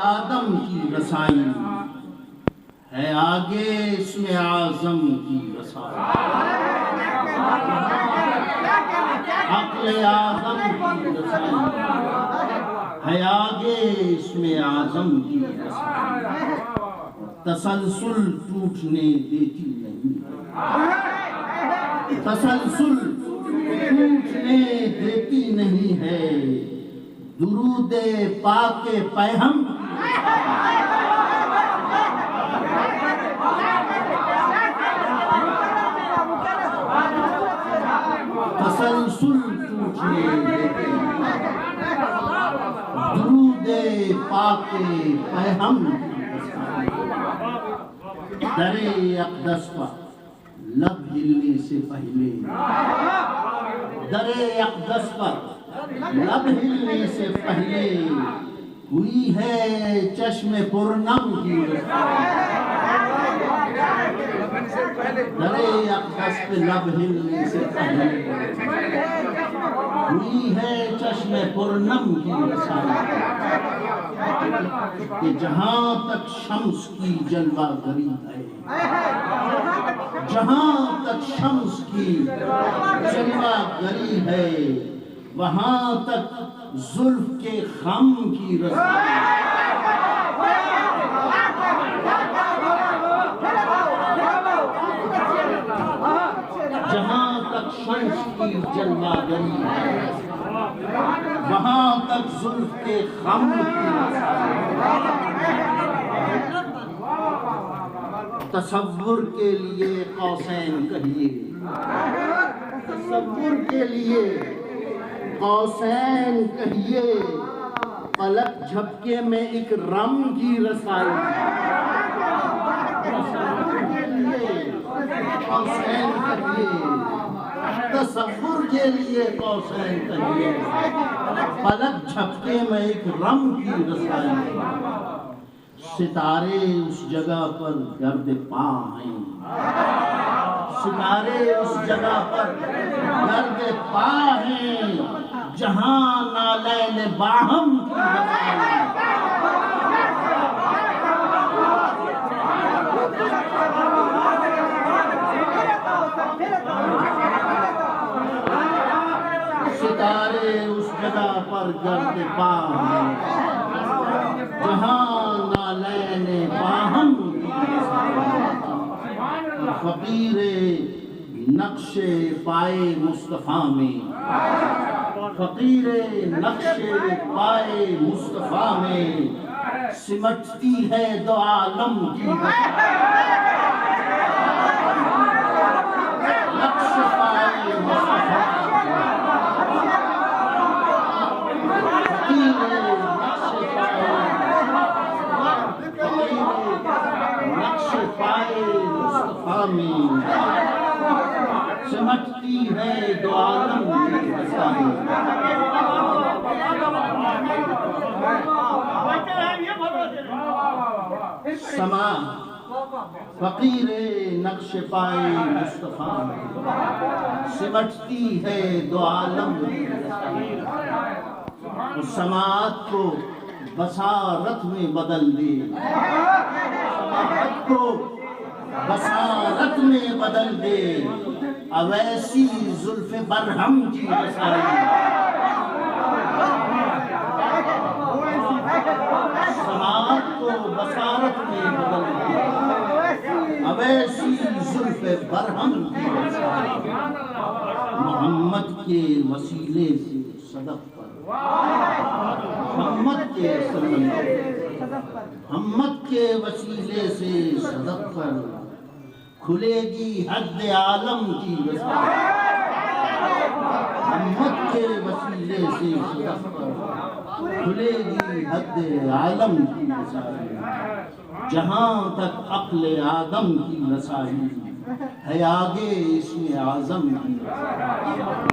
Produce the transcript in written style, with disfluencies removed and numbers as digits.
आदम की रसाई है, आगे इसमें आजम की रसाई। अक्ल आदम की रसाई है, आगे इसमें आजम की रसाई। तसलसल टूटने देती नहीं, तसलसल टूटने देती नहीं है, दुरूदे पाके पैहम। तसलसल टूटने देती दुरूदे पाके पैहम। दरे अक़दस पर लब हिलने से पहले, दरे अक़दस पर लब हिलने से पहले हुई है चश्मे पुरनम की दरे अक़दस पे लब हिलने से पहले हुई है चश्मे पुरनम की रसाई। कि जहां तक शम्स की जलवागरी है, जहां तक शम्स की जलवागरी है, वहां तक जुल्फ के खम की रसाई। जहां तक शम्स की जलवागरी है, वहां तक जुल्फ के खम की रसाई। तसव्वुर के लिए कौसैन कहिए, तसव्वुर के लिए कौसैन कहिए, पलक झपके में एक रम की रसाई। तसव्वुर के लिए कौसैन कहिए, तसव्वुर के लिए कौसैन कहिए, पलक झपके में एक रम की रसाई। सितारे उस जगह पर गर्द पा हैं, सितारे उस जगह पर गर्द पा हैं, जहां नालैन बाहम की रसाई। सितारे उस जगह पर गर्द पा हैं, जहां नालैन बाहम की रसाई। फकीरे नक्शे पाए मुस्तफा में, फकीरे नक्शे पाए मुस्तफा में सिमटती है दो आलम की नक्शे पाए मुस्तफा। नक्शे पाए मुस्तफा में सिमटती है दो आलम की रसाई। समा फकीरे नक्शे पाए मुस्तफा में सिमटती है दो आलम की रसाई। उस समाअत को बसारत में बदल दे, समाअत को बसारत में बदल दे, अवैसी जुल्फ़े बरहम की रसाई। समाअत को बसारत में बदल दे, अवैसी जुल्फ़े बरहम की रसाई। मोहम्मद के वसीले से सदक़ पर, मोहम्मद के वसीले से सदक़ पर खुलेगी हद आलम की रसाई। मोहम्मद के वसीले से सदक़ पर खुलेगी हद आलम की रसाई। जहां तक अक्ल आदम की रसाई है, आगे इसमें आज़म की रसाई।